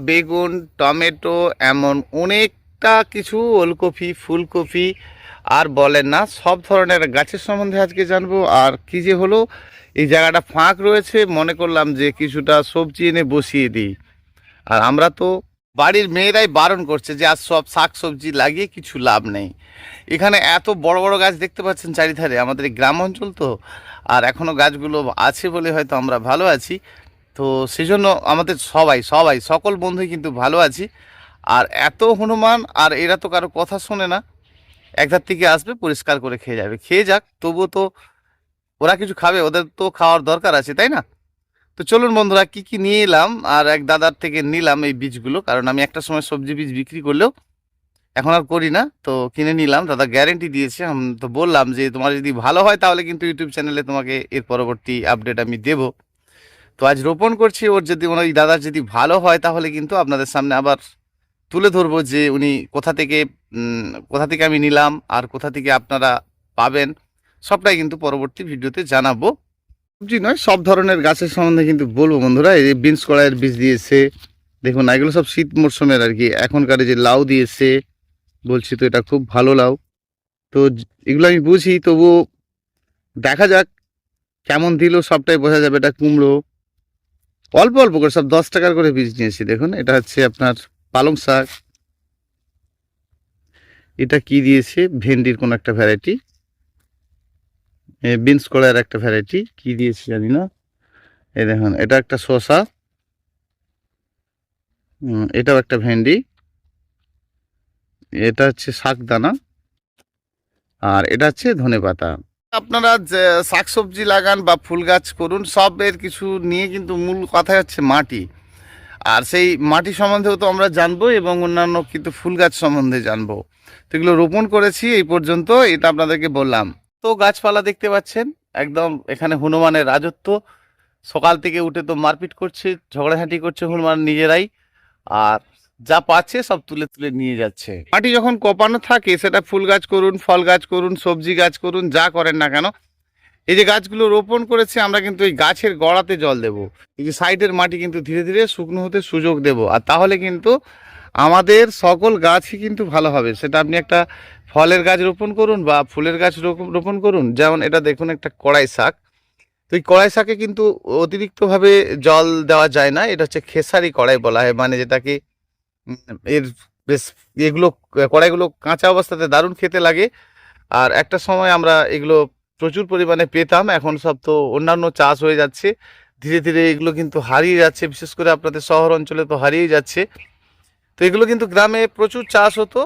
বেগুন, টমেটো, এমন অনেকটা কিছু, ওলকপি, ফুলকপি আর বলেন না, সব ধরনের গাছের সম্বন্ধে আজকে জানবো। আর কি যে হলো, এই জায়গাটা ফাঁক রয়েছে, মনে করলাম যে কিছুটা সবজি এনে বসিয়ে দিই। আর আমরা তো বাড়ির মেয়েরাই বারণ করছে যে আজ সব শাক সবজি লাগিয়ে কিছু লাভ নেই। এখানে এত বড় বড় গাছ দেখতে পাচ্ছেন চারিধারে, আমাদের এই গ্রাম অঞ্চল তো, আর এখনও গাছগুলো আছে বলে হয়তো আমরা ভালো আছি। তো সেই জন্য আমাদের সবাই সবাই সকল বন্ধুই কিন্তু ভালো আছি। আর এত হনুমান, আর এরা তো কারো কথা শোনে না, একধার থেকে আসবে পরিষ্কার করে খেয়ে যাবে, খেয়ে যাক, তবুও তো ওরা কিছু খাবে, ওদের তো খাওয়ার দরকার আছে, তাই না? তো চলুন বন্ধুরা, কি কি নিয়ে এলাম আর এক দাদার থেকে নিলাম এই বীজগুলো, কারণ আমি একটা সময় সবজি বীজ বিক্রি করলেও এখন আর করি না, তো কিনে নিলাম। দাদা গ্যারেন্টি দিয়েছে, আমি তো বললাম যে তোমার যদি ভালো হয় তাহলে কিন্তু ইউটিউব চ্যানেলে তোমাকে এর পরবর্তী আপডেট আমি দেব। তো আজ রোপণ করছি, ওর যদি ওই দাদার যদি ভালো হয় তাহলে কিন্তু আপনাদের সামনে আবার তুলে ধরবো যে উনি কোথা থেকে আমি নিলাম আর কোথা থেকে আপনারা পাবেন, সবটাই কিন্তু পরবর্তী ভিডিওতে জানাবো। সবজি নয়, সব ধরনের গাছের সম্বন্ধে কিন্তু বলবো বন্ধুরা। এই যে বিনস কড়াইয়ের বীজ দিয়েছে, দেখুন এগুলো সব শীত মরশুমের আর কি। এখনকার যে লাউ দিয়েছে, বলছি তো এটা খুব ভালো লাউ। তো এগুলো আমি বুঝি, তবু দেখা যাক কেমন দিল, সবটাই বোঝা যাবে। এটা কুমড়ো, অল্প অল্প করে সব 10 টাকার করে বীজ নিয়েছি। দেখুন এটা হচ্ছে আপনার পালং শাক। এটা কি দিয়েছে, ভেন্ডির কোন একটা ভ্যারাইটি, বিনস কড়াইয়ের একটা ভ্যারাইটি, কি দিয়েছে জানি না। এই দেখুন এটা একটা শসা, এটাও একটা ভেন্ডি, এটা হচ্ছে শাকদানা, আর এটা হচ্ছে ধনেপাতা। আপনারা যে শাকসবজি লাগান বা ফুল গাছ করুন, সবের কিছু নিয়ে কিন্তু মূল কথা হচ্ছে মাটি। আর সেই মাটি সম্বন্ধেও তো আমরা জানবো, এবং অন্যান্য কিন্তু ফুল গাছ সম্বন্ধে জানবো। তো এগুলো রোপণ করেছি এই পর্যন্ত, এটা আপনাদেরকে বললাম। তো গাছপালা দেখতে পাচ্ছেন, একদম এখানে হনুমানের রাজত্ব। সকাল থেকে উঠে তো মারপিট করছে, ঝগড়াঝাঁটি করছে হনুমান নিজেরাই, আর যা পাচ্ছে সব তুলে তুলে নিয়ে যাচ্ছে। মাটি যখন কোপানো থাকে, সেটা ফুল গাছ করুন, ফল গাছ করুন, সবজি গাছ করুন, যা করেন না কেন, এই যে গাছগুলো রোপণ করেছে, আমরা কিন্তু এই গাছের গোড়াতে জল দেব। এই যে সাইডের মাটি কিন্তু ধীরে ধীরে শুকনো হতে সুযোগ দেব, আর তাহলে কিন্তু আমাদের সকল গাছই কিন্তু ভালো হবে। সেটা আপনি একটা ফলের গাছ রোপণ করুন বা ফুলের গাছ রোপণ করুন। যেমন এটা দেখুন একটা কড়াই শাক। তো এই কড়াই শাকে কিন্তু অতিরিক্তভাবে জল দেওয়া যায় না, এটা হচ্ছে খেসারি কড়াই বলা হয়, মানে যেটাকে এর বেশ এগুলো কড়াইগুলো কাঁচা অবস্থাতে দারুণ খেতে লাগে। আর একটা সময় আমরা এগুলো প্রচুর পরিমাণে পেতাম, এখন সব তো অন্যান্য চাষ হয়ে যাচ্ছে, ধীরে ধীরে এগুলো কিন্তু হারিয়ে যাচ্ছে, বিশেষ করে আপনাদের শহর অঞ্চলে তো হারিয়ে যাচ্ছে। তো এগুলো কিন্তু গ্রামে প্রচুর চাষ হতো।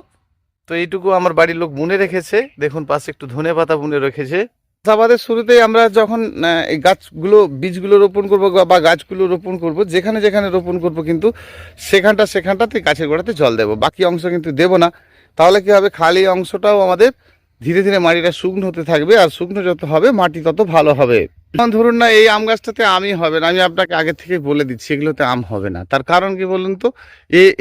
তো এইটুকু আমার বাড়ির লোক বুনে রেখেছে, দেখুন পাশে একটু ধনেপাতা বুনে রেখেছে। চাষাবাদের শুরুতেই আমরা যখন এই গাছগুলো বীজগুলো রোপণ করব বা গাছগুলো রোপণ করব, যেখানে যেখানে রোপণ করব কিন্তু সেখানটাতে গাছের গোড়াতে জল দেব, বাকি অংশ কিন্তু দেব না। তাহলে কি হবে, খালি অংশটাও আমাদের ধীরে ধীরে মাটিটা শুকনো হতে থাকবে, আর শুকনো যত হবে মাটি তত ভালো হবে। যেমন ধরুন না, এই আম গাছটাতে আমই হবে না, আমি আপনাকে আগে থেকে বলে দিচ্ছি, এগুলোতে আম হবে না। তার কারণ কি বলুন তো,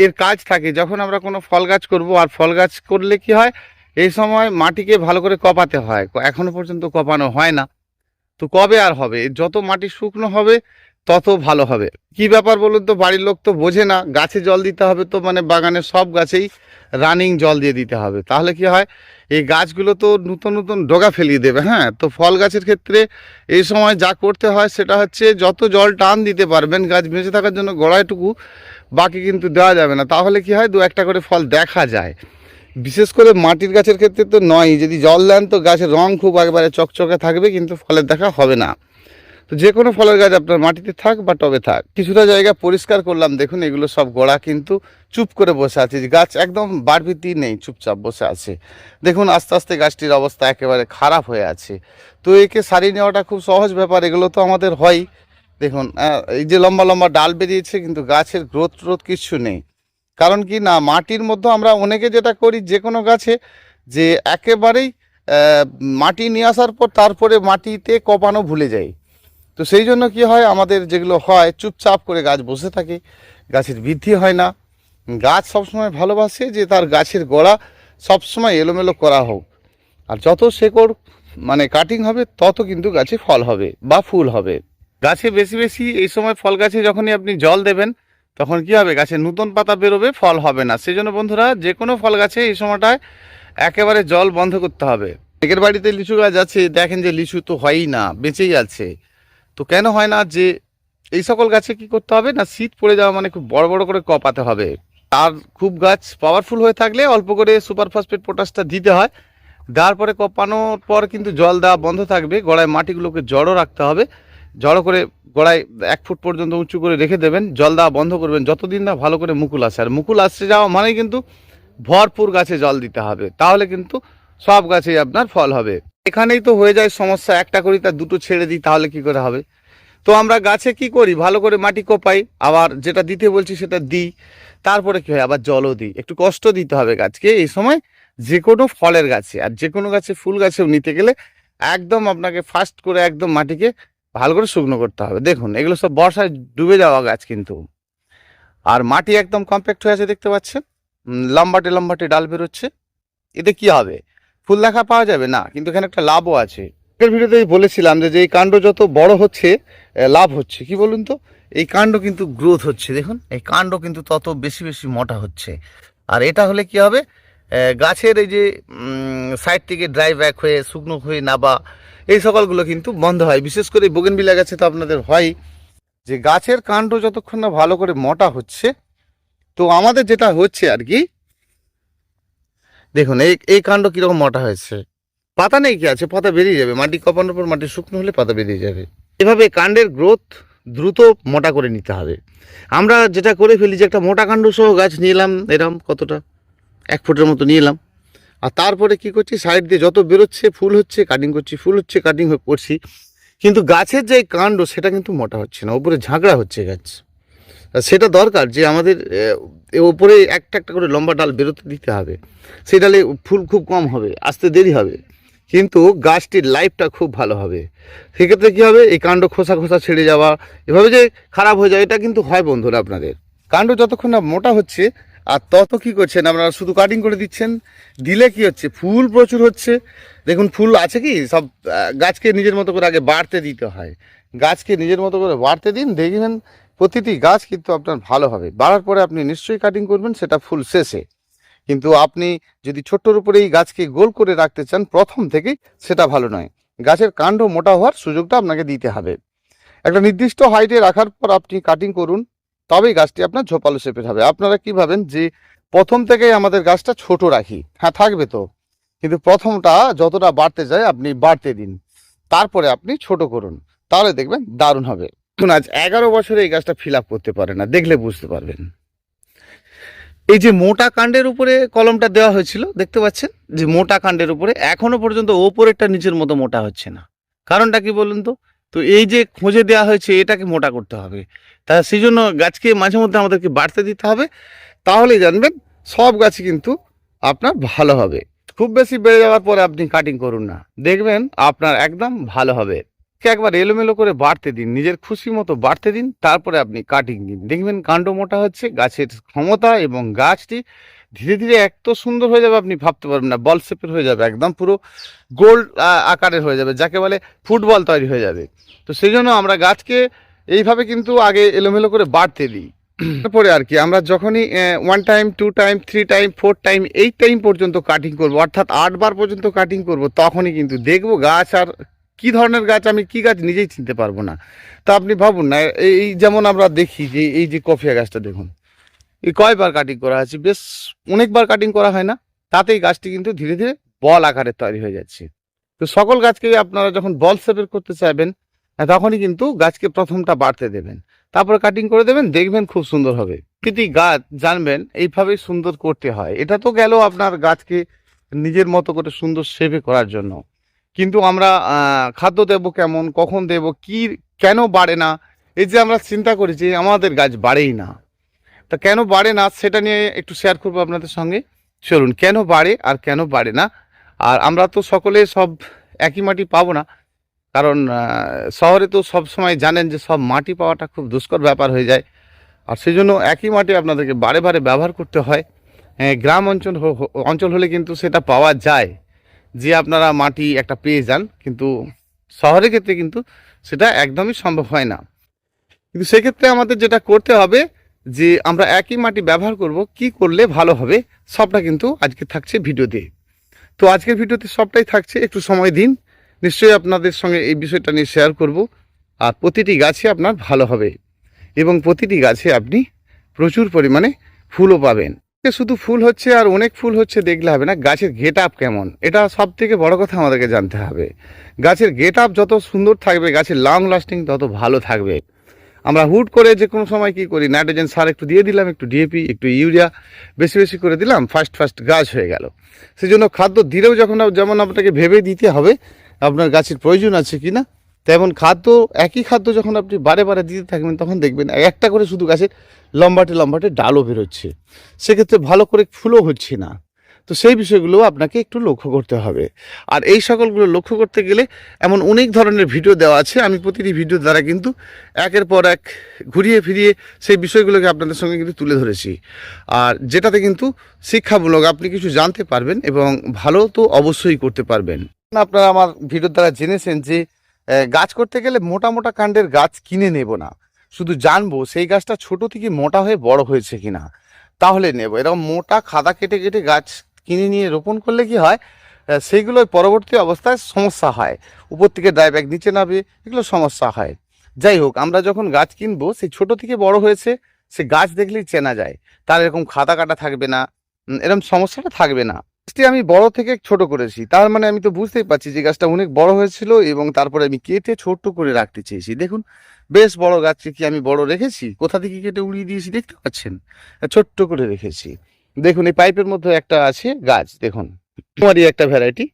এর কাজ থাকে যখন আমরা কোনো ফল গাছ করব, আর ফল গাছ করলে কি হয়, এই সময় মাটিকে ভালো করে কপাতে হয়, এখনো পর্যন্ত কপানো হয় না। তো কবে আর হবে, যত মাটি শুকনো হবে তত ভালো হবে। কি ব্যাপার বলুন তো, বাড়ির লোক তো বোঝে না, গাছে জল দিতে হবে, তো মানে বাগানের সব গাছেই রানিং জল দিয়ে দিতে হবে। তাহলে কি হয়, এই গাছগুলো তো নতুন নতুন ডগা ফেলিয়ে দেবে। হ্যাঁ, তো ফল গাছের ক্ষেত্রে এই সময় যা করতে হয় সেটা হচ্ছে যত জল টান দিতে পারবেন গাছ বেঁচে থাকার জন্য গোড়ায়টুকু, বাকি কিন্তু দেওয়া যাবে না। তাহলে কি হয়, দু একটা করে ফল দেখা যায়। বিশেষ করে মাটির গাছের ক্ষেত্রে তো নয়, যদি জল দেন তো গাছের রং খুব একবারে চকচকে থাকবে, কিন্তু ফলের দেখা হবে না। তো যে কোনো ফলের গাছ আপনার মাটিতে থাক বা টবে থাক, কিছুটা জায়গা পরিষ্কার করলাম, দেখুন এগুলো সব গোড়া কিন্তু চুপ করে বসে আছে, গাছ একদম বাড়বিতি নেই, চুপচাপ বসে আছে। দেখুন আস্তে আস্তে গাছটির অবস্থা একেবারে খারাপ হয়ে আছে। তো একে সারিয়ে নেওয়াটা খুব সহজ ব্যাপার, এগুলো তো আমাদের হয়। দেখুন এই যে লম্বা লম্বা ডাল বেরিয়েছে, কিন্তু গাছের গ্রোথ কিচ্ছু নেই। কারণ কি না, মাটির মধ্যে আমরা অনেকে যেটা করি যে কোনো গাছে, যে একেবারেই মাটি নিয়ে আসার পর তারপরে মাটিতে কপানো ভুলে যাই। তো সেই জন্য কি হয়, আমাদের যেগুলো হয় চুপচাপ করে গাছ বসে থাকে, গাছের বৃদ্ধি হয় না। গাছ সবসময় ভালোবাসে যে তার গাছের গোড়া সবসময় এলোমেলো করা হোক, আর যত শেকড় মানে কাটিং হবে তত কিন্তু গাছে ফল হবে বা ফুল হবে। গাছে বেশি বেশি এই সময় ফল গাছে যখনই আপনি জল দেবেন, তখন কি হবে, গাছে নতুন পাতা বেরোবে, ফল হবে না। সেই জন্য বন্ধুরা যে কোনো ফল গাছে এই সময়টায় একেবারে জল বন্ধ করতে হবে। অনেকের বাড়িতে লিচু গাছ আছে, দেখেন যে লিচু তো হয়ই না, বেঁচেই আছে। তো কেন হয় না, যে এই সকল গাছে কি করতে হবে না, শীত পড়ে যাওয়া মানে খুব বড় বড় করে কপাতে হবে। আর খুব গাছ পাওয়ারফুল হয়ে থাকলে অল্প করে সুপার ফসফেট পটাশটা দিতে হয়। দেওয়ার পরে কপানোর পর কিন্তু জল দেওয়া বন্ধ থাকবে। গোড়ায় মাটিগুলোকে জড়ো রাখতে হবে, জড়ো করে গোড়ায় 1 ফুট পর্যন্ত উঁচু করে রেখে দেবেন। জল দেওয়া বন্ধ করবেন যতদিন না ভালো করে মুকুল আসে। আর মুকুল আসছে যাওয়া মানে কিন্তু ভরপুর গাছে জল দিতে হবে, তাহলে কিন্তু সব গাছেই আপনার ফল হবে। এখানেই তো হয়ে যায় সমস্যা, একটা করি তার দুটো ছেড়ে দিই, তাহলে কি করে হবে। তো আমরা গাছে কি করি, ভালো করে মাটি কোপাই, আবার যেটা দিতে বলছি সেটা দিই, তারপরে কি হয় আবার জলও দিই। একটু কষ্ট দিতে হবে গাছকে এই সময়, যে কোনো ফলের গাছে আর যে কোনো গাছে, ফুল গাছেও নিতে গেলে একদম আপনাকে ফার্স্ট করে একদম মাটিকে ভালো করে শুকনো করতে হবে। দেখুন এগুলো সব বর্ষায় ডুবে যাওয়া গাছ কিন্তু, আর মাটি একদম কম্প্যাক্ট হয়ে আছে দেখতে পাচ্ছেন, লম্বাটে লম্বাটে ডাল বেরোচ্ছে। এতে কি হবে, ফুল দেখা পাওয়া যাবে না, কিন্তু এখানে একটা লাভও আছে। আগের ভিডিওতেই বলেছিলাম যে এই কাণ্ড যত বড় হচ্ছে লাভ হচ্ছে। কি বলুন তো, এই কাণ্ড কিন্তু গ্রোথ হচ্ছে, দেখুন এই কাণ্ড কিন্তু তত বেশি বেশি মোটা হচ্ছে। আর এটা হলে কি হবে, গাছের এই যে সাইড থেকে ড্রাই ব্যাক হয়ে শুকনো হয়ে নাবা, এই সকলগুলো কিন্তু বন্ধ হয়। বিশেষ করে বোগেনভিলিয়া গাছে তো আপনাদের হয়, যে গাছের কাণ্ড যতক্ষণ না ভালো করে মোটা হচ্ছে। তো আমাদের যেটা হচ্ছে আর কি, দেখুন এই এই কাণ্ড কীরকম মোটা হয়েছে, পাতা নেই কি আছে, পাতা বেরিয়ে যাবে, মাটি কপানোর পর মাটি শুকনো হলে পাতা বেরিয়ে যাবে। এভাবে কাণ্ডের গ্রোথ দ্রুত মোটা করে নিতে হবে। আমরা যেটা করে ফেলি যে একটা মোটা কাণ্ড সহ গাছ নিয়ে এলাম, এরম কতটা 1 ফুটের মতো নিয়ে এলাম, আর তারপরে কি করছি, সাইড দিয়ে যত বেরোচ্ছে ফুল হচ্ছে কাটিং করছি, ফুল হচ্ছে কাটিং করছি, কিন্তু গাছের যে কাণ্ড সেটা কিন্তু মোটা হচ্ছে না, উপরে ঝাঁকড়া হচ্ছে গাছ। সেটা দরকার যে আমাদের ওপরে একটা একটা করে লম্বা ডাল বেরোতে দিতে হবে। সেই ডালে ফুল খুব কম হবে, আসতে দেরি হবে, কিন্তু গাছটির লাইফটা খুব ভালো হবে। সেক্ষেত্রে কী হবে, এই কাণ্ড খোসা খোসা ছেড়ে যাওয়া, এভাবে যে খারাপ হয়ে যায়, এটা কিন্তু হয় বন্ধুরা আপনাদের। কাণ্ড যতক্ষণ না মোটা হচ্ছে, আর তত কী করছেন আপনারা, শুধু কাটিং করে দিচ্ছেন, দিলে কি হচ্ছে, ফুল প্রচুর হচ্ছে। দেখুন ফুল আছে কি, সব গাছকে নিজের মতো করে আগে বাড়তে দিতে হয়। গাছকে নিজের মতো করে বাড়তে দিন, দেখবেন প্রতিটি গাছ কিন্তু আপনার ভালো হবে। বাড়ার পরে আপনি নিশ্চয়ই কাটিং করবেন, সেটা ফুল শেষে। কিন্তু আপনি যদি ছোট্টর উপরে এই গাছকে গোল করে রাখতে চান প্রথম থেকেই, সেটা ভালো নয়। গাছের কাণ্ড মোটা হওয়ার সুযোগটা আপনাকে দিতে হবে। একটা নির্দিষ্ট হাইটে রাখার পর আপনি কাটিং করুন, তবেই গাছটি আপনার ঝোপালো শেপের হবে। আপনারা কি ভাবেন যে প্রথম থেকেই আমাদের গাছটা ছোট রাখি, হ্যাঁ থাকবে তো, কিন্তু প্রথমটা যতটা বাড়তে যায় আপনি বাড়তে দিন, তারপরে আপনি ছোট করুন, তাহলে দেখবেন দারুণ হবে। আজ 11 বছরে এই গাছটা ফিল আপ করতে পারে না, দেখলে বুঝতে পারবেন। এই যে মোটা কাণ্ডের উপরে কলমটা দেওয়া হয়েছিল, দেখতে পাচ্ছেন যে মোটা কাণ্ডের উপরে এখনো পর্যন্ত ওপরেরটা নিচের মতো মোটা হচ্ছে না। কারণটা কি বলুন তো, তো এই যে খোঁজে দেওয়া হয়েছে এটাকে মোটা করতে হবে, তা সেই জন্য গাছকে মাঝে মধ্যে আমাদেরকে বাড়তে দিতে হবে, তাহলেই জানবেন সব গাছই কিন্তু আপনার ভালো হবে। খুব বেশি বেড়ে যাওয়ার পরে আপনি কাটিং করুন না, দেখবেন আপনার একদম ভালো হবে। একবার এলোমেলো করে বাড়তে দিন, নিজের খুশি মতো বাড়তে দিন, তারপরে আপনি কাটিং দিন, দেখবেন কাণ্ড মোটা হচ্ছে, গাছের ক্ষমতা এবং গাছটি ধীরে ধীরে এত সুন্দর হয়ে যাবে আপনি ভাবতে পারবেন না। বল শেপের হয়ে যাবে, একদম পুরো গোল আকারের হয়ে যাবে, যাকে বলে ফুটবল তৈরি হয়ে যাবে। তো সেই জন্য আমরা গাছকে এইভাবে কিন্তু আগে এলোমেলো করে বাড়তে দিই। তারপরে আর কি আমরা যখনই 1 time 2 time 3 time 4 time 8 time পর্যন্ত কাটিং করব, অর্থাৎ 8 বার পর্যন্ত কাটিং করব, তখনই কিন্তু দেখবো গাছ আর কি ধরনের গাছ, আমি কি গাছ নিজেই চিনতে পারবো না। তা আপনি ভাবুন না, এই যেমন আমরা দেখি যে এই যে কফিয়া গাছটা দেখুন, এই কয়বার কাটিং করা আছে, বেশ অনেকবার কাটিং করা হয় না, তাতেই গাছটি কিন্তু ধীরে ধীরে বল আকারে তৈরি হয়ে যাচ্ছে। তো সকল গাছকে আপনারা যখন বল শেপের করতে চাইবেন, তখনই কিন্তু গাছকে প্রথমটা বাড়তে দেবেন, তারপরে কাটিং করে দেবেন, দেখবেন খুব সুন্দর হবে। প্রতিটি গাছ জানবেন এইভাবেই সুন্দর করতে হয়। এটা তো গেল আপনার গাছকে নিজের মতো করে সুন্দর শেপে করার জন্য, কিন্তু আমরা খাদ্য দেব কেমন, কখন দেব, কি, কেন বাড়ে না, এই যে আমরা চিন্তা করি যে আমাদের গাছ বাড়েই না, তা কেন বাড়ে না সেটা নিয়ে একটু শেয়ার করবো আপনাদের সঙ্গে। চলুন, কেন বাড়ে আর কেন বাড়ে না। আর আমরা তো সকলে সব একই মাটি পাবো না, কারণ শহরে তো সব সময় জানেন যে সব মাটি পাওয়াটা খুব দুষ্কর ব্যাপার হয়ে যায়, আর সেই জন্য একই মাটি আপনাদেরকে বারে বারে ব্যবহার করতে হয়। গ্রাম অঞ্চল হলে কিন্তু সেটা পাওয়া যায়, যে আপনারা মাটি একটা পেয়ে যান, কিন্তু শহরের ক্ষেত্রে কিন্তু সেটা একদমই সম্ভব হয় না। কিন্তু সেক্ষেত্রে আমাদের যেটা করতে হবে, যে আমরা একই মাটি ব্যবহার করব, কি করলে ভালো হবে, সবটা কিন্তু আজকে থাকছে ভিডিওতে। তো আজকের ভিডিওতে সবটাই থাকছে, একটু সময় দিন, নিশ্চয়ই আপনাদের সঙ্গে এই বিষয়টা নিয়ে শেয়ার করব। আর প্রতিটি গাছে আপনার ভালো হবে এবং প্রতিটি গাছে আপনি প্রচুর পরিমাণে ফুলও পাবেন। শুধু ফুল হচ্ছে আর অনেক ফুল হচ্ছে দেখলে হবে না, গাছের গেট আপ কেমন, এটা সব থেকে বড় কথা আমাদেরকে জানতে হবে। গাছের গেট আপ যত সুন্দর থাকবে, গাছের লং লাস্টিং তত ভালো থাকবে। আমরা হুট করে যে কোনো সময় কি করি, নাইট্রোজেন সার একটু দিয়ে দিলাম, একটু ডিএপি, একটু ইউরিয়া বেশি বেশি করে দিলাম, ফার্স্ট গাছ হয়ে গেল। সেই জন্য খাদ্য দিলেও যেমন আপনাকে ভেবে দিতে হবে আপনার গাছের প্রয়োজন আছে কি না, তেমন একই খাদ্য যখন আপনি বারে বারে দিতে থাকবেন, তখন দেখবেন একটা করে শুধু গাছের লম্বাটে ডালও বেরোচ্ছে, সেক্ষেত্রে ভালো করে ফুলও হচ্ছে না। তো সেই বিষয়গুলো আপনাকে একটু লক্ষ্য করতে হবে। আর এই সকলগুলো লক্ষ্য করতে গেলে এমন অনেক ধরনের ভিডিও দেওয়া আছে, আমি প্রতিটি ভিডিও দ্বারা কিন্তু একের পর এক ঘুরিয়ে ফিরিয়ে সেই বিষয়গুলোকে আপনাদের সঙ্গে কিন্তু তুলে ধরেছি। আর যেটাতে কিন্তু শিক্ষামূলক আপনি কিছু জানতে পারবেন এবং ভালো তো অবশ্যই করতে পারবেন। আপনারা আমার ভিডিওর দ্বারা জেনেছেন যে গাছ করতে গেলে মোটা মোটা কাণ্ডের গাছ কিনে নেব না, শুধু জানবো সেই গাছটা ছোট থেকে মোটা হয়ে বড় হয়েছে কিনা, তাহলে নেব। এরকম মোটা খাদা কেটে কেটে গাছ কিনে নিয়ে রোপণ করলে কি হয়, সেইগুলো পরবর্তী অবস্থায় সমস্যা হয়, উপর থেকে ড্রাই ব্যাগ নিচে নামে, এগুলো সমস্যা হয়। যাই হোক, আমরা যখন গাছ কিনবো সেই ছোট থেকে বড় হয়েছে সে গাছ দেখলেই চেনা যায়, তার এরকম খাদা কাটা থাকবে না, এরকম সমস্যাটা থাকবে না। গাছটি আমি বড় থেকে ছোট করেছি, তার মানে আমি তো বুঝতেই পারছি যে গাছটা অনেক বড় হয়েছিল এবং তারপরে আমি কেটে ছোট্ট করে রাখতে চেয়েছি। দেখুন বেশ বড় গাছকে কি আমি বড় রেখেছি, কোথা থেকে কেটে উড়িয়ে দিয়েছি দেখতে পাচ্ছেন, ছোট্ট করে রেখেছি। দেখুন এই পাইপের মধ্যে একটা আছে গাছ, দেখুন তোমারই একটা ভ্যারাইটি।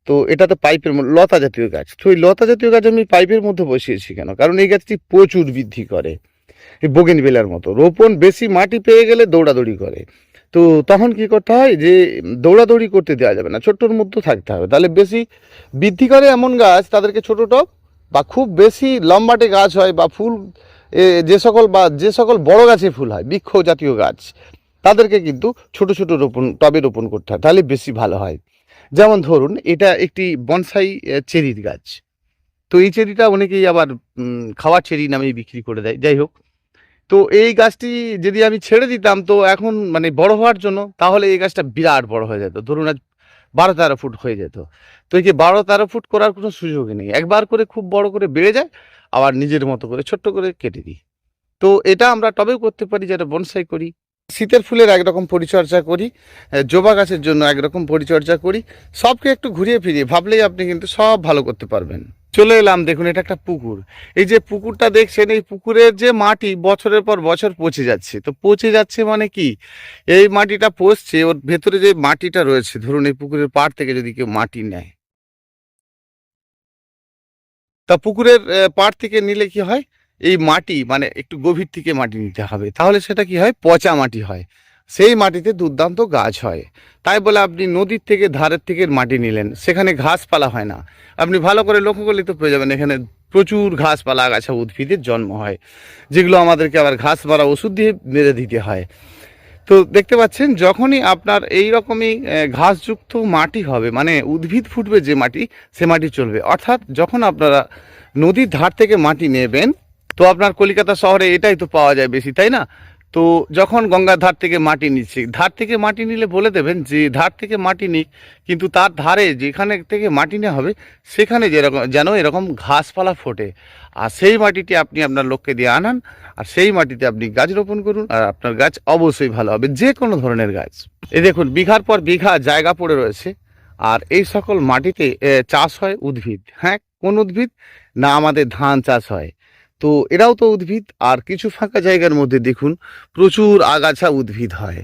তো এটা তো পাইপের লতা জাতীয় গাছ, তো এই লতা জাতীয় গাছ আমি পাইপের মধ্যে বসিয়েছি কেন, কারণ এই গাছটি প্রচুর বৃদ্ধি করে, এই বোগেনভিলার মতো। রোপণ বেশি মাটি পেয়ে গেলে দৌড়াদৌড়ি করে, তো তখন কি করতে হয় যে দৌড়াদৌড়ি করতে দেওয়া যাবে না, ছোট্টর মধ্যে থাকতে হবে, তাহলে বেশি বৃদ্ধি করে এমন গাছ তাদেরকে ছোট টব বা খুব বেশি লম্বাটে গাছ হয় বা ফুল যে সকল বড় গাছে ফুল হয়, বৃক্ষ জাতীয় গাছ, তাদেরকে কিন্তু ছোট ছোট টবে রোপণ করতে হয়, তাহলে বেশি ভালো হয়। যেমন ধরুন এটা একটি বনসাই চেরির গাছ, তো এই চেরিটা অনেকেই আবার খাওয়ার চেরি নামে বিক্রি করে দেয়। যাই হোক, তো এই গাছটি যদি আমি ছেড়ে দিতাম তো এখন মানে বড় হওয়ার জন্য, তাহলে এই গাছটা বিরাট বড় হয়ে যেত, ধরুন আজ 12-13 ফুট হয়ে যেত। তো এই যে 12-13 ফুট করার কোনো সুযোগই নেই, একবার করে খুব বড় করে বেড়ে যায়, আবার নিজের মতো করে ছোট্ট করে কেটে দিই। তো এটা আমরা টবেও করতে পারি, যেটা বনসাই করি। শীতের ফুলের একরকম পরিচর্যা করি, জবা গাছের জন্য একরকম পরিচর্যা করি, সবকে একটু ঘুরিয়ে ফিরিয়ে ভাবলেই আপনি কিন্তু সব ভালো করতে পারবেন। চলে এলাম, দেখুন এটা একটা পুকুর, এই যে পুকুরটা দেখছেন, এই পুকুরের যে মাটি বছরের পর বছর পচে যাচ্ছে। তো পচে যাচ্ছে মানে কি, এই মাটিটা পচছে, ওর ভেতরে যে মাটিটা রয়েছে, ধরুন এই পুকুরের পাড় থেকে যদি কেউ মাটি নেয়, তা পুকুরের পাড় থেকে নিলে কি হয়, এই মাটি মানে একটু গভীর থেকে মাটি নিতে হবে, তাহলে সেটা কি হয়, পচা মাটি হয়, সেই মাটিতে দুর্দান্ত গাছ হয়। তাই বলে আপনি নদীর থেকে ধারের থেকে মাটি নিলেন, সেখানে ঘাসপালা হয় না। আপনি ভালো করে লক্ষ্য করলে তো পেয়ে যাবেন এখানে প্রচুর ঘাসপালা আগাছা উদ্ভিদের জন্ম হয়, যেগুলো আমাদেরকে আবার ঘাস মারা ওষুধ দিয়ে মেরে দিতে হয়। তো দেখতে পাচ্ছেন, যখনই আপনার এই রকমই ঘাসযুক্ত মাটি হবে, মানে উদ্ভিদ ফুটবে যে মাটি, সে মাটি চলবে। অর্থাৎ যখন আপনারা নদীর ধার থেকে মাটি নেবেন, তো আপনার কলকাতা শহরে এটাই তো পাওয়া যায় বেশি, তাই না? তো যখন গঙ্গার ধার থেকে মাটি নিচ্ছে, ধার থেকে মাটি নিলে বলে দেবেন যে ধার থেকে মাটি নিক, কিন্তু তার ধারে যেখানে থেকে মাটি নেওয়া হবে সেখানে যেন এরকম ঘাসপালা ফোটে, আর সেই মাটিটি আপনি আপনার লোককে দিয়ে আনান, আর সেই মাটিতে আপনি গাছ রোপণ করুন, আর আপনার গাছ অবশ্যই ভালো হবে, যে কোনো ধরনের গাছ। এই দেখুন বিঘার পর বিঘা জায়গা পড়ে রয়েছে, আর এই সকল মাটিতে চাষ হয় উদ্ভিদ। হ্যাঁ, কোন উদ্ভিদ না, আমাদের ধান চাষ হয়, তো এরাও তো উদ্ভিদ। আর কিছু ফাঁকা জায়গার মধ্যে দেখুন প্রচুর আগাছা উদ্ভিদ হয়,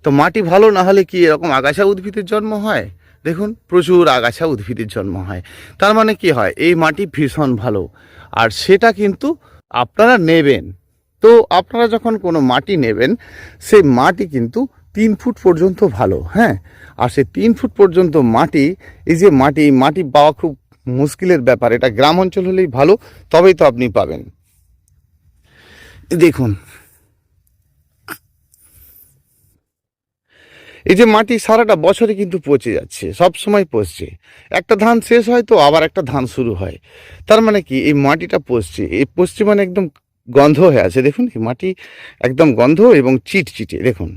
তো মাটি ভালো না হলে কি এরকম আগাছা উদ্ভিদের জন্ম হয়? দেখুন প্রচুর আগাছা উদ্ভিদের জন্ম হয়, তার মানে কি হয়, এই মাটি ভীষণ ভালো, আর সেটা কিন্তু আপনারা নেবেন। তো আপনারা যখন কোনো মাটি নেবেন, সেই মাটি কিন্তু 3 ফুট পর্যন্ত ভালো, হ্যাঁ। আর সেই 3 ফুট পর্যন্ত মাটি, এই যে মাটি পাওয়া খুব মুশকিলের ব্যাপার, এটা গ্রাম অঞ্চল হলেই ভালো, তবেই তো আপনি পাবেন। দেখুন এই যে মাটি সারাটা বছরে কিন্তু পচে যাচ্ছে, সব সময় পচছে, একটা ধান শেষ হয় তো আবার একটা ধান শুরু হয়, তার মানে কি এই মাটিটা পচছে, এই পচছে মানে একদম গন্ধ হয়ে আছে, দেখুন এই মাটি একদম গন্ধ এবং চিটচিটে। দেখুন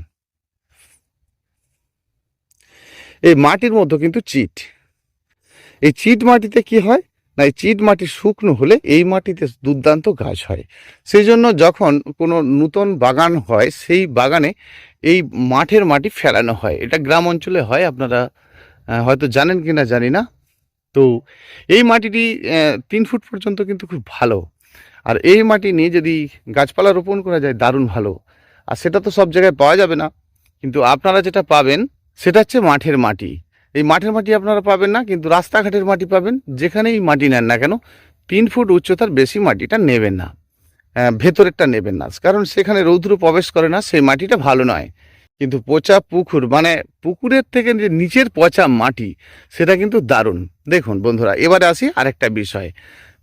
এই মাটির মধ্যে কিন্তু চিট, এই চিট মাটিতে কি হয় না, এই চিট মাটি শুকনো হলে এই মাটিতে দুর্দান্ত গাছ হয়। সেই জন্য যখন কোনো নূতন বাগান হয় সেই বাগানে এই মাঠের মাটি ফেলানো হয়। এটা গ্রাম অঞ্চলে হয়, আপনারা হয়তো জানেন কি না জানি না। তো এই মাটিটি 3 ফুট পর্যন্ত কিন্তু খুব ভালো। আর এই মাটি নিয়ে যদি গাছপালা রোপণ করা যায় দারুণ ভালো। আর সেটা তো সব জায়গায় পাওয়া যাবে না, কিন্তু আপনারা যেটা পাবেন সেটা হচ্ছে মাঠের মাটি। এই মাঠের মাটি আপনারা পাবেন না, কিন্তু রাস্তাঘাটের মাটি পাবেন। যেখানেই মাটি নেন না কেন 3 ফুট উচ্চতার বেশি মাটিটা নেবেন না, ভেতরেরটা নেবেন না, কারণ সেখানে রৌদ্র প্রবেশ করে না, সেই মাটিটা ভালো নয়। কিন্তু পচা পুকুর মানে পুকুরের থেকে যে নিচের পচা মাটি সেটা কিন্তু দারুণ। দেখুন বন্ধুরা, এবারে আসি আরেকটা বিষয়।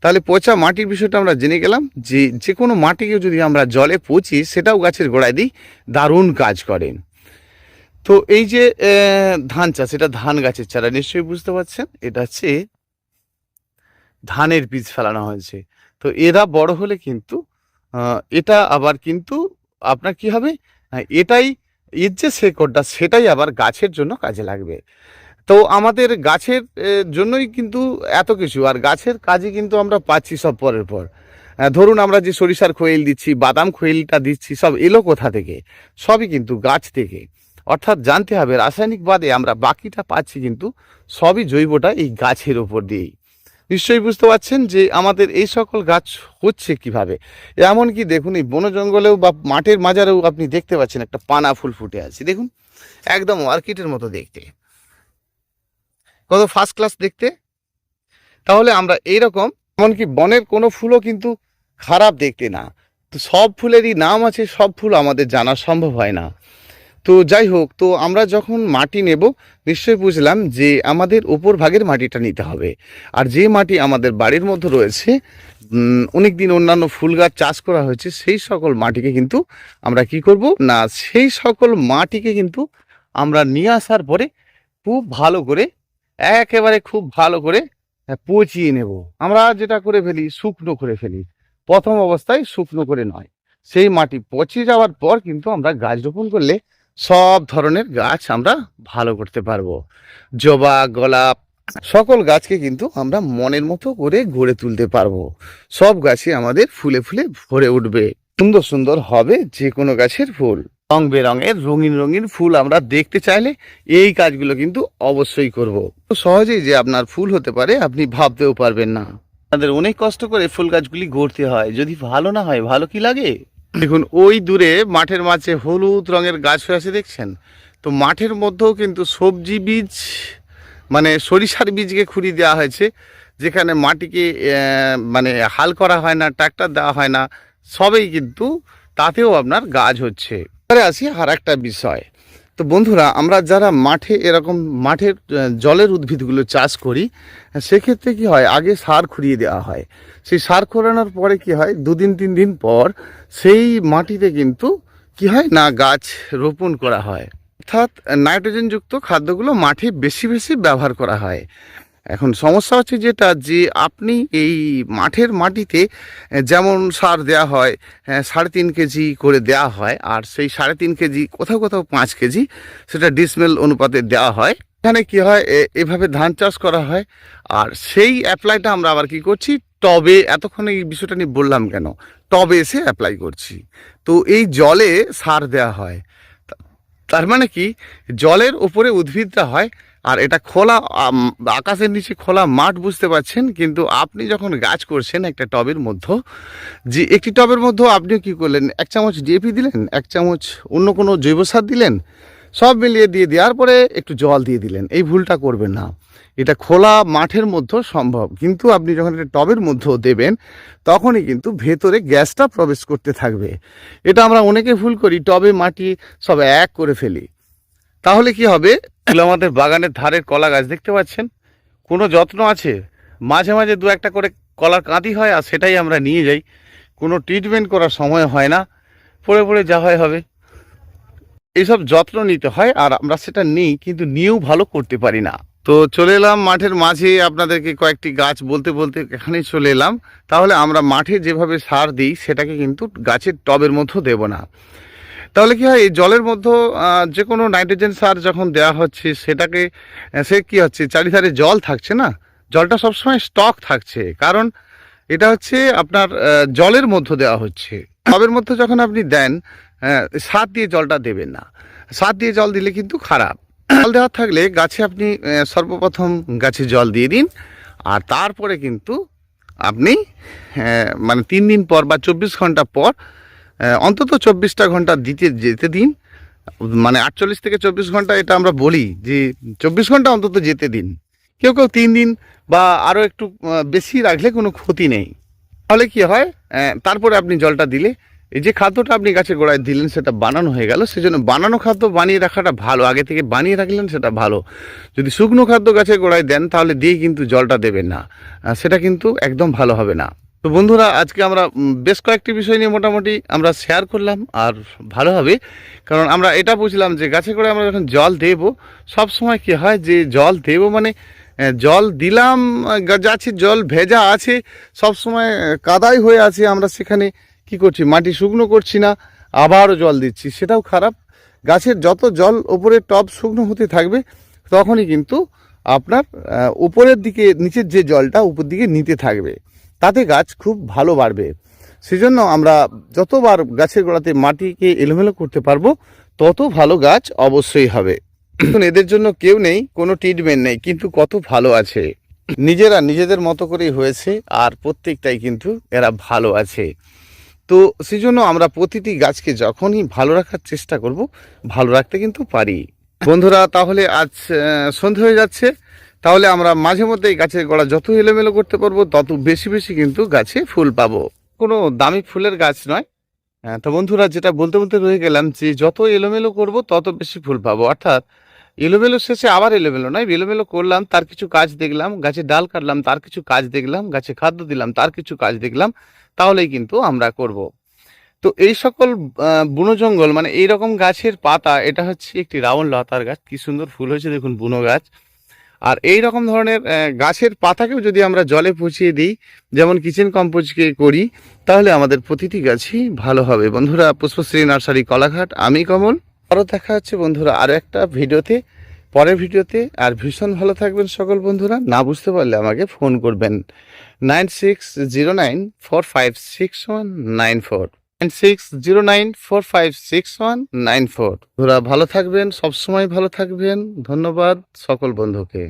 তাহলে পচা মাটির বিষয়টা আমরা জেনে গেলাম যে যে কোনো মাটিকে যদি আমরা জলে পচি সেটাও গাছের গোড়ায় দিই, দারুণ কাজ করে। তো এই যে ধান চাষ, এটা ধান গাছের চারা, নিশ্চয়ই বুঝতে পারছেন এটা হচ্ছে ধানের বীজ ফেলানো হয়েছে। তো এরা বড় হলে কিন্তু এটা আবার কিন্তু আপনার কি হবে, এটাই এর যে শেকড়টা সেটাই আবার গাছের জন্য কাজে লাগবে। তো আমাদের গাছের জন্যই কিন্তু এত কিছু, আর গাছের কাজে কিন্তু আমরা পাচ্ছি সব পরের পর। ধরুন আমরা যে সরিষার খৈল দিচ্ছি, বাদাম খৈলটা দিচ্ছি, সব এলো কোথা থেকে? সবই কিন্তু গাছ থেকে। অর্থাৎ জানতে হবে রাসায়নিক বাদে আমরা বাকিটা পাচ্ছি কিন্তু সবই জৈবটা এই গাছের ওপর দিয়েই। নিশ্চয়ই বুঝতে পারছেন যে আমাদের এই সকল গাছ হচ্ছে কিভাবে। এমনকি দেখুন এই বন জঙ্গলেও বা মাঠের মাজারেও আপনি দেখতে পাচ্ছেন একটা পানা ফুল ফুটে আছে, দেখুন একদম অর্কিডের মতো দেখতে, কত ফার্স্ট ক্লাস দেখতে। তাহলে আমরা এইরকম, এমনকি বনের কোনো ফুলও কিন্তু খারাপ দেখতে না। তো সব ফুলেরই নাম আছে, সব ফুল আমাদের জানা সম্ভব হয় না। তো যাই হোক, তো আমরা যখন মাটি নেব নিশ্চয়ই বুঝলাম যে আমাদের উপর ভাগের মাটিটা নিতে হবে। আর যে মাটি আমাদের বাড়ির মধ্যে রয়েছে, অনেক দিন অন্যান্য ফুল গাছ চাষ করা হয়েছে, সেই সকল মাটিকে কিন্তু আমরা কি করব না, সেই সকল মাটিকে কিন্তু আমরা নিয়ে আসার পরে খুব ভালো করে, একেবারে খুব ভালো করে পচিয়ে নেব। আমরা যেটা করে ফেলি শুকনো করে ফেলি, প্রথম অবস্থায় শুকনো করে নয়, সেই মাটি পচে যাওয়ার পর কিন্তু আমরা গাছ রোপণ করলে সব ধরনের গাছ আমরা ভালো করতে পারবো। জবা, গোলাপ, সকল গাছকে কিন্তু আমরা মনের মতো করে গড়ে তুলতে পারবো। সব গাছই আমাদের ফুলে ফুলে ভরে উঠবে, সুন্দর সুন্দর হবে যে কোনো গাছের ফুল। রং বেরঙের রঙিন রঙিন ফুল আমরা দেখতে চাইলে এই কাজগুলো কিন্তু অবশ্যই করব। সহজেই যে আপনার ফুল হতে পারে আপনি ভাবতেও পারবেন না। আমাদের অনেক কষ্ট করে ফুল গাছগুলি গড়তে হয়, যদি ভালো না হয় ভালো কি লাগে? দেখুন ওই দূরে মাঠের মাঝে হলুদ রঙের গাছ হয়ে আছে দেখছেন, তো মাঠের মধ্যেও কিন্তু সবজি বীজ মানে সরিষার বীজকে খুঁড়িয়ে দেওয়া হয়েছে, যেখানে মাটিকে মানে হাল করা হয় না, ট্রাক্টর দেওয়া হয় না, সবই কিন্তু তাতেও আপনার গাছ হচ্ছে। এবারে আসি আর একটা বিষয়। তো বন্ধুরা, আমরা যারা মাঠে এরকম মাঠের জলের উদ্ভিদগুলো চাষ করি, সেক্ষেত্রে কি হয়, আগে সার খুঁড়িয়ে দেওয়া হয়। সেই সার খোঁড়ানোর পরে কি হয়, 2-3 দিন পর সেই মাটিতে কিন্তু কি হয় না, গাছ রোপণ করা হয়। অর্থাৎ নাইট্রোজেনযুক্ত খাদ্যগুলো মাঠে বেশি বেশি ব্যবহার করা হয়। এখন সমস্যা হচ্ছে যেটা, যে আপনি এই মাঠের মাটিতে যেমন সার দেওয়া হয় 3.5 কেজি করে দেওয়া হয়, আর সেই 3.5 কেজি কোথাও কোথাও 5 কেজি সেটা ডিসমেল অনুপাতে দেওয়া হয়। এখানে কি হয়, এভাবে ধান চাষ করা হয়। আর সেই অ্যাপ্লাইটা আমরা আবার কি করছি, টবে, এতক্ষণ এই বিষয়টা নিয়ে বললাম কেন, টবে এসে অ্যাপ্লাই করছি। তো এই জলে সার দেওয়া হয়, তার মানে কি জলের উপরে উদ্ভিদটা হয়। আর এটা খোলা আকাশের নিচে খোলা মাঠ, বুঝতে পারছেন। কিন্তু আপনি যখন গাছ করছেন একটা টবের মধ্যে, যে একটি টবের মধ্যে আপনি কি করলেন, 1 চামচ ডিএপি দিলেন, 1 চামচ অন্য কোনো জৈব সার দিলেন, সব মিলিয়ে দিয়ে দেওয়ার পরে একটু জল দিয়ে দিলেন। এই ভুলটা করবেন না। এটা খোলা মাঠের মধ্যে সম্ভব, কিন্তু আপনি যখন একটা টবের মধ্যেও দেবেন তখনই কিন্তু ভেতরে গ্যাসটা প্রবেশ করতে থাকবে। এটা আমরা অনেকে ভুল করি, টবে মাটি সব এক করে ফেলি। তাহলে কি হবে, আমাদের বাগানের ধারের কলা গাছ দেখতে পাচ্ছেন, কোনো যত্ন আছে? মাঝে মাঝে 2-1টা করে কলার কাঁদি হয়, আর সেটাই আমরা নিয়ে যাই, কোনো ট্রিটমেন্ট করার সময় হয় না, পড়ে পড়ে যা হয় হবে। এইসব যত্ন নিতে হয়, আর আমরা সেটা নিই, কিন্তু নিয়েও ভালো করতে পারি না। তো চলে এলাম মাঠের মাঝে, আপনাদেরকে কয়েকটি গাছ বলতে বলতে এখানেই চলে এলাম। তাহলে আমরা মাঠে যেভাবে সার দিই সেটাকে কিন্তু গাছের টবের মধ্যে দেব না। তাহলে কি হয়, এই জলের মধ্যে যে কোনো নাইট্রোজেন সার যখন দেওয়া হচ্ছে সেটাকে সে কি হচ্ছে, চারিধারে জল থাকছে না, জলটা সবসময় স্টক থাকছে, কারণ এটা হচ্ছে আপনার জলের মধ্যে দেওয়া হচ্ছে। টবের মধ্যে যখন আপনি দেন, সার দিয়ে জলটা দেবেন না। সার দিয়ে জল দিলে কিন্তু খারাপ। জল দেওয়া থাকলে গাছে আপনি সর্বপ্রথম গাছে জল দিয়ে দিন, আর তারপরে কিন্তু আপনি মানে 3 দিন পর বা 24 ঘন্টা পর অন্তত 24টা ঘন্টা দিতে যেতে দিন। মানে 48 থেকে 24 ঘন্টা এটা আমরা বলি যে 24 ঘন্টা অন্তত যেতে দিন। কেউ কেউ 3 দিন বা আরও একটু বেশি রাখলে কোনো ক্ষতি নেই। তাহলে কি হয়, তারপরে আপনি জলটা দিলে এই যে খাদ্যটা আপনি গাছের গোড়ায় দিলেন সেটা বানানো হয়ে গেল। সেজন্য বানানো খাদ্য বানিয়ে রাখাটা ভালো, আগে থেকে বানিয়ে রাখলেন সেটা ভালো। যদি শুকনো খাদ্য গাছের গোড়ায় দেন তাহলে দিয়ে কিন্তু জলটা দেবেন না, সেটা কিন্তু একদম ভালো হবে না। তো বন্ধুরা, আজকে আমরা বেশ কয়েকটি বিষয় নিয়ে মোটামুটি আমরা শেয়ার করলাম, আর ভালো হবে, কারণ আমরা এটা বুঝলাম যে গাছের গোড়ায় আমরা যখন জল দেব, সব সময় কি হয় যে জল দেব মানে জল দিলাম, গাছের জল ভেজা আছে, সব সময় কাদাই হয়ে আছে, আমরা সেখানে কি করছি, মাটি শুকনো করছি না, আবারও জল দিচ্ছি, সেটাও খারাপ। গাছের যত জল উপরের টব শুকনো হতে থাকবে তখনই কিন্তু আপনার উপরের দিকে নিচের যে জলটা উপর দিকে নিতে থাকবে, তাতে গাছ খুব ভালো বাড়বে। সেজন্য আমরা যতবার গাছের গোড়াতে মাটিকে এলোমেলো করতে পারবো তত ভালো গাছ অবশ্যই হবে। এখন এদের জন্য কেউ নেই, কোনো ট্রিটমেন্ট নেই, কিন্তু কত ভালো আছে, নিজেরা নিজেদের মতো করেই হয়েছে, আর প্রত্যেকটাই কিন্তু এরা ভালো আছে। তো সেজন্য আমরা প্রতিটি গাছকে যখনই ভালো রাখার চেষ্টা করব, ভালো রাখতে কিন্তু পারি। বন্ধুরা, তাহলে আজ সন্ধে হয়ে যাচ্ছে, তাহলে আমরা মাঝে মধ্যে এই গাছের গোড়া যত এলোমেলো করতে পারবো তত বেশি বেশি কিন্তু গাছে ফুল পাবো। কোনো দামি ফুলের গাছ নয়। তো বন্ধুরা, যেটা বলতে বলতে রয়ে গেলাম যে যত এলোমেলো করব তত বেশি ফুল পাবো, অর্থাৎ এলোমেলো শেষে আবার এলোমেলো নয়, এলোমেলো করলাম তার কিছু কাজ দেখলাম, গাছে ডাল কাটলাম তার কিছু কাজ দেখলাম, গাছে খাদ্য দিলাম তার কিছু কাজ দেখলাম, তাহলেই কিন্তু আমরা করব। তো এই সকল বুনো জঙ্গল মানে এইরকম গাছের পাতা, এটা হচ্ছে একটি রাউন্ড লতার গাছ, কি সুন্দর ফুল হয়েছে দেখুন, বুনো গাছ। আর এই রকম ধরনের গাছের পাতাকেও যদি আমরা জলে পচিয়ে দিই, যেমন কিচেন কম্পোস্টকে করি, তাহলে আমাদের প্রতিটি গাছই ভালো হবে। বন্ধুরা, পুষ্পশ্রী নার্সারি কলাঘাট, আমি কমল। আরও দেখা হচ্ছে বন্ধুরা আরও একটা ভিডিওতে, পরের ভিডিওতে। আর ভীষণ ভালো থাকবেন সকল বন্ধুরা। না বুঝতে পারলে আমাকে ফোন করবেন 9609456194, 9609456194। বন্ধুরা ভালো থাকবেন, সবসময় ভালো থাকবেন। ধন্যবাদ সকল বন্ধুকে।